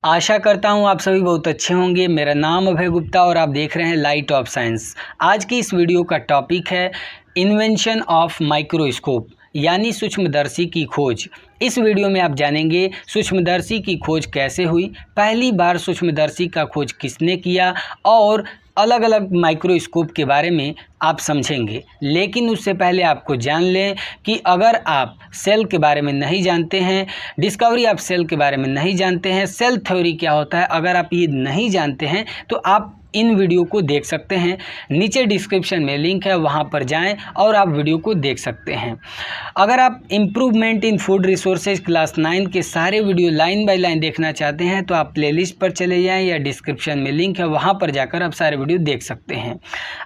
आशा करता हूँ आप सभी बहुत अच्छे होंगे। मेरा नाम अभय गुप्ता और आप देख रहे हैं लाइट ऑफ साइंस। आज की इस वीडियो का टॉपिक है इन्वेंशन ऑफ माइक्रोस्कोप यानी सूक्ष्मदर्शी की खोज। इस वीडियो में आप जानेंगे सूक्ष्मदर्शी की खोज कैसे हुई, पहली बार सूक्ष्मदर्शी का खोज किसने किया और अलग अलग माइक्रोस्कोप के बारे में आप समझेंगे। लेकिन उससे पहले आपको जान लें कि अगर आप सेल के बारे में नहीं जानते हैं, डिस्कवरी ऑफ सेल के बारे में नहीं जानते हैं, सेल थ्योरी क्या होता है, अगर आप ये नहीं जानते हैं तो आप इन वीडियो को देख सकते हैं। नीचे डिस्क्रिप्शन में लिंक है, वहाँ पर जाएं और आप वीडियो को देख सकते हैं। अगर आप improvement in food resources class 9 के सारे वीडियो लाइन बाय लाइन देखना चाहते हैं तो आप प्लेलिस्ट पर चले जाएं या डिस्क्रिप्शन में लिंक है, वहाँ पर जाकर आप सारे वीडियो देख सकते हैं।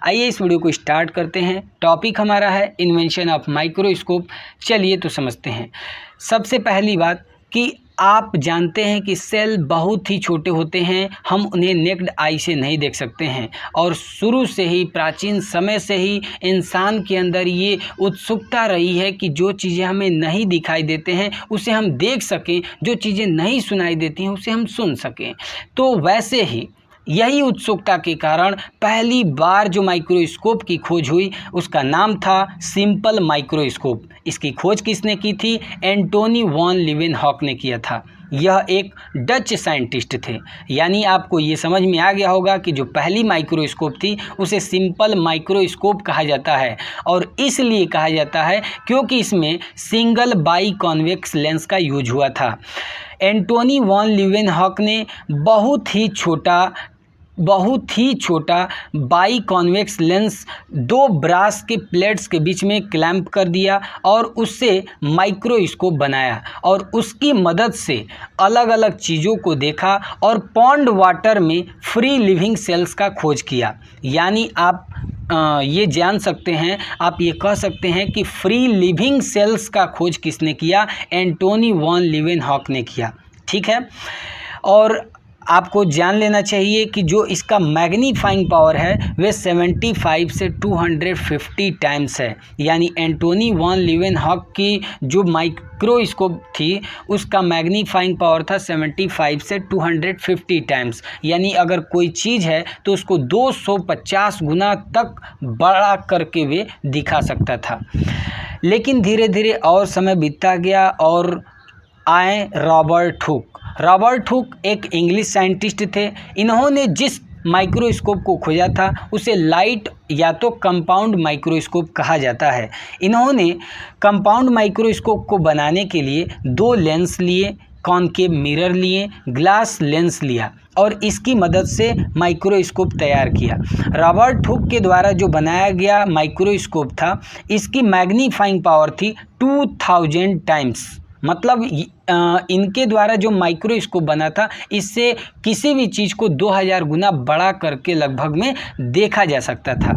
आइए इस वीडियो को स्टार्ट करते हैं। टॉपिक हमारा है इन्वेंशन ऑफ माइक्रोस्कोप। चलिए तो समझते हैं। सबसे पहली बात कि आप जानते हैं कि सेल बहुत ही छोटे होते हैं, हम उन्हें नेक्ड आई से नहीं देख सकते हैं और शुरू से ही प्राचीन समय से ही इंसान के अंदर ये उत्सुकता रही है कि जो चीज़ें हमें नहीं दिखाई देते हैं उसे हम देख सकें, जो चीज़ें नहीं सुनाई देती हैं उसे हम सुन सकें। तो वैसे ही यही उत्सुकता के कारण पहली बार जो माइक्रोस्कोप की खोज हुई उसका नाम था सिंपल माइक्रोस्कोप। इसकी खोज किसने की थी? एंटोनी वॉन लीवेनहॉक ने किया था। यह एक डच साइंटिस्ट थे। यानी आपको ये समझ में आ गया होगा कि जो पहली माइक्रोस्कोप थी उसे सिंपल माइक्रोस्कोप कहा जाता है और इसलिए कहा जाता है क्योंकि इसमें सिंगल बाई कॉन्वेक्स लेंस का यूज हुआ था। एंटोनी वॉन लीवेनहॉक ने बहुत ही छोटा बाई कॉन्वेक्स लेंस दो ब्रास के प्लेट्स के बीच में क्लैंप कर दिया और उससे माइक्रोस्कोप बनाया और उसकी मदद से अलग अलग चीज़ों को देखा और पॉन्ड वाटर में फ्री लिविंग सेल्स का खोज किया। यानी आप ये जान सकते हैं, आप ये कह सकते हैं कि फ्री लिविंग सेल्स का खोज किसने किया? एंटोनी वॉन लीवेनहॉक ने किया। ठीक है। और आपको जान लेना चाहिए कि जो इसका मैग्नीफाइंग पावर है वह 75 से 250 टाइम्स है। यानी एंटोनी वॉन लीवेनहॉक की जो माइक्रोस्कोप थी उसका मैग्नीफाइंग पावर था 75 से 250 टाइम्स। यानी अगर कोई चीज़ है तो उसको 250 गुना तक बड़ा करके वे दिखा सकता था। लेकिन धीरे धीरे और समय बीतता गया और आए रॉबर्ट हुक। रॉबर्ट हुक एक इंग्लिश साइंटिस्ट थे। इन्होंने जिस माइक्रोस्कोप को खोजा था उसे लाइट या तो कंपाउंड माइक्रोस्कोप कहा जाता है। इन्होंने कंपाउंड माइक्रोस्कोप को बनाने के लिए दो लेंस लिए, कॉनकेव मिरर लिए, ग्लास लेंस लिया और इसकी मदद से माइक्रोस्कोप तैयार किया। रॉबर्ट हुक के द्वारा जो बनाया गया माइक्रोस्कोप था इसकी मैग्नीफाइंग पावर थी 2000 टाइम्स। मतलब इनके द्वारा जो माइक्रोस्कोप बना था इससे किसी भी चीज़ को 2000 गुना बड़ा करके लगभग में देखा जा सकता था।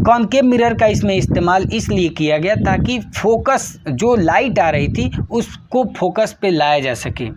कॉनकेव मिरर का इसमें इस्तेमाल इसलिए किया गया ताकि फोकस, जो लाइट आ रही थी उसको फोकस पे लाया जा सके।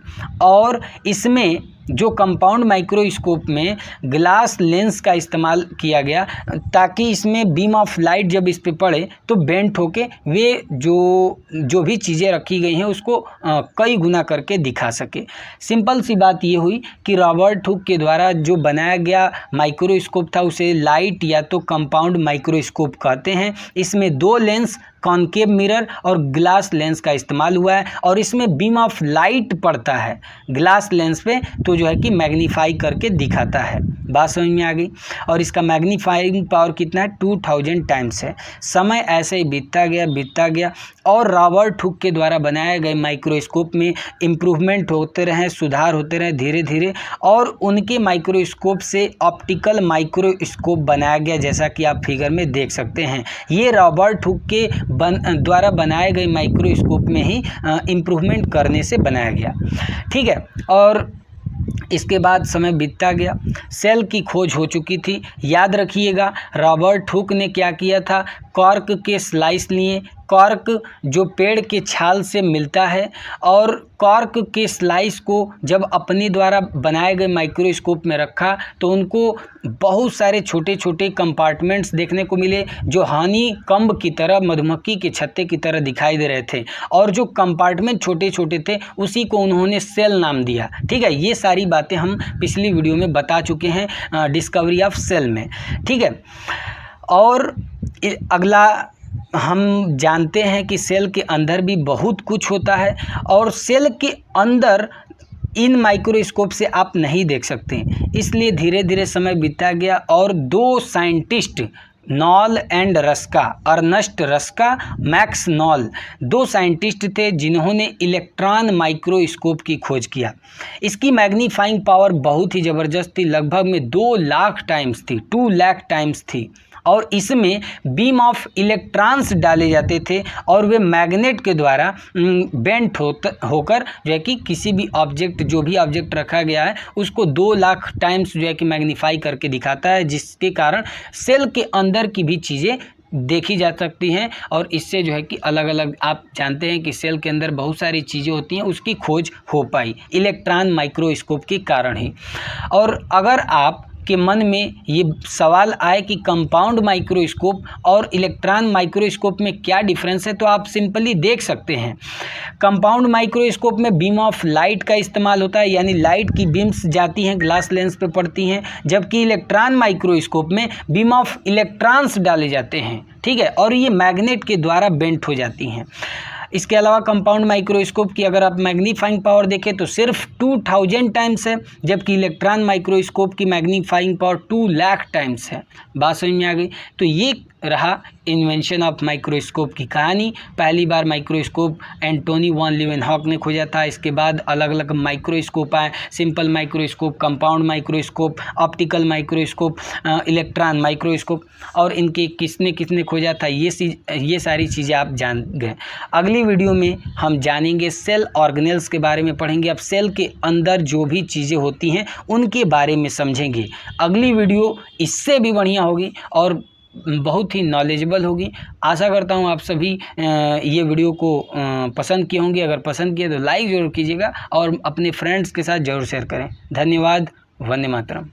और इसमें जो कंपाउंड माइक्रोस्कोप में ग्लास लेंस का इस्तेमाल किया गया ताकि इसमें बीम ऑफ लाइट जब इस पे पड़े तो बेंट होके वे जो भी चीज़ें रखी गई हैं उसको कई गुना करके दिखा सके। सिंपल सी बात ये हुई कि रॉबर्ट हुक के द्वारा जो बनाया गया माइक्रोस्कोप था उसे लाइट या तो कंपाउंड माइक्रोस्कोप कहते हैं। इसमें दो लेंस, कॉनकेव मिरर और ग्लास लेंस का इस्तेमाल हुआ है और इसमें बीम ऑफ लाइट पड़ता है ग्लास लेंस पे तो जो है कि मैग्नीफाई करके दिखाता है। बात समझ में आ गई। और इसका मैग्नीफाइंग पावर कितना है? 2000 टाइम्स है। समय ऐसे ही बीतता गया और रॉबर्ट हुक के द्वारा बनाए गए माइक्रोस्कोप में इम्प्रूवमेंट होते रहे, सुधार होते रहे धीरे धीरे और उनके माइक्रोस्कोप से ऑप्टिकल माइक्रोस्कोप बनाया गया, जैसा कि आप फिगर में देख सकते हैं। ये रॉबर्ट हुक के द्वारा बनाए गए माइक्रोस्कोप में ही इम्प्रूवमेंट करने से बनाया गया। ठीक है। और इसके बाद समय बीतता गया, सेल की खोज हो चुकी थी। याद रखिएगा रॉबर्ट हुक ने क्या किया था? कॉर्क के स्लाइस लिए, कॉर्क जो पेड़ के छाल से मिलता है, और कॉर्क के स्लाइस को जब अपने द्वारा बनाए गए माइक्रोस्कोप में रखा तो उनको बहुत सारे छोटे छोटे कंपार्टमेंट्स देखने को मिले जो हनी कम्ब की तरह, मधुमक्खी के छत्ते की तरह दिखाई दे रहे थे, और जो कंपार्टमेंट छोटे छोटे थे उसी को उन्होंने सेल नाम दिया। ठीक है, ये सारी बातें हम पिछली वीडियो में बता चुके हैं डिस्कवरी ऑफ सेल में। ठीक है, और अगला हम जानते हैं कि सेल के अंदर भी बहुत कुछ होता है, और सेल के अंदर इन माइक्रोस्कोप से आप नहीं देख सकते, इसलिए धीरे धीरे समय बीता गया और दो scientist knoll and Ruska, Ernst Ruska, max knoll, दो साइंटिस्ट थे जिन्होंने इलेक्ट्रॉन माइक्रोस्कोप की खोज किया। इसकी मैग्नीफाइंग पावर बहुत ही ज़बरदस्त थी, लगभग में 2 लाख टाइम्स थी, 2 लाख टाइम्स थी, और इसमें बीम ऑफ इलेक्ट्रॉन्स डाले जाते थे और वे मैग्नेट के द्वारा बेंट होकर जो है कि किसी भी ऑब्जेक्ट, जो भी ऑब्जेक्ट रखा गया है उसको 2 लाख टाइम्स जो है कि मैग्नीफाई करके दिखाता है, जिसके कारण सेल के अंदर की भी चीज़ें देखी जा सकती हैं। और इससे जो है कि अलग अलग, आप जानते हैं कि सेल के अंदर बहुत सारी चीज़ें होती हैं, उसकी खोज हो पाई इलेक्ट्रॉन माइक्रोस्कोप के कारण ही। और अगर आप के मन में ये सवाल आए कि कंपाउंड माइक्रोस्कोप और इलेक्ट्रॉन माइक्रोस्कोप में क्या डिफरेंस है, तो आप सिंपली देख सकते हैं। कंपाउंड माइक्रोस्कोप में बीम ऑफ लाइट का इस्तेमाल होता है, यानी लाइट की बीम्स जाती हैं, ग्लास लेंस पे पड़ती हैं, जबकि इलेक्ट्रॉन माइक्रोस्कोप में बीम ऑफ इलेक्ट्रॉन्स डाले जाते हैं। ठीक है, और ये मैग्नेट के द्वारा बेंट हो जाती हैं। इसके अलावा कंपाउंड माइक्रोस्कोप की अगर आप मैग्नीफाइंग पावर देखें तो सिर्फ 2000 टाइम्स है, जबकि इलेक्ट्रॉन माइक्रोस्कोप की मैग्नीफाइंग पावर 2 लाख टाइम्स है। बात समझ में आ गई? तो ये रहा इन्वेंशन ऑफ माइक्रोस्कोप की कहानी। पहली बार माइक्रोस्कोप एंटोनी वॉन लीवेनहॉक ने खोजा था। इसके बाद अलग अलग माइक्रोस्कोप आए, simple microscope, compound microscope, optical microscope, electron microscope, और इनके किसने किसने खोजा था, ये सारी चीज़ें आप जान गए। अगली वीडियो में हम जानेंगे सेल ऑर्गेनेल्स के बारे में पढ़ेंगे। अब सेल के अंदर जो भी चीज़ें होती हैं उनके बारे में समझेंगे। अगली वीडियो इससे भी बढ़िया होगी और बहुत ही नॉलेजेबल होगी। आशा करता हूँ आप सभी ये वीडियो को पसंद किए होंगे। अगर पसंद किए तो लाइक ज़रूर कीजिएगा और अपने फ्रेंड्स के साथ ज़रूर शेयर करें। धन्यवाद। वंदे मातरम।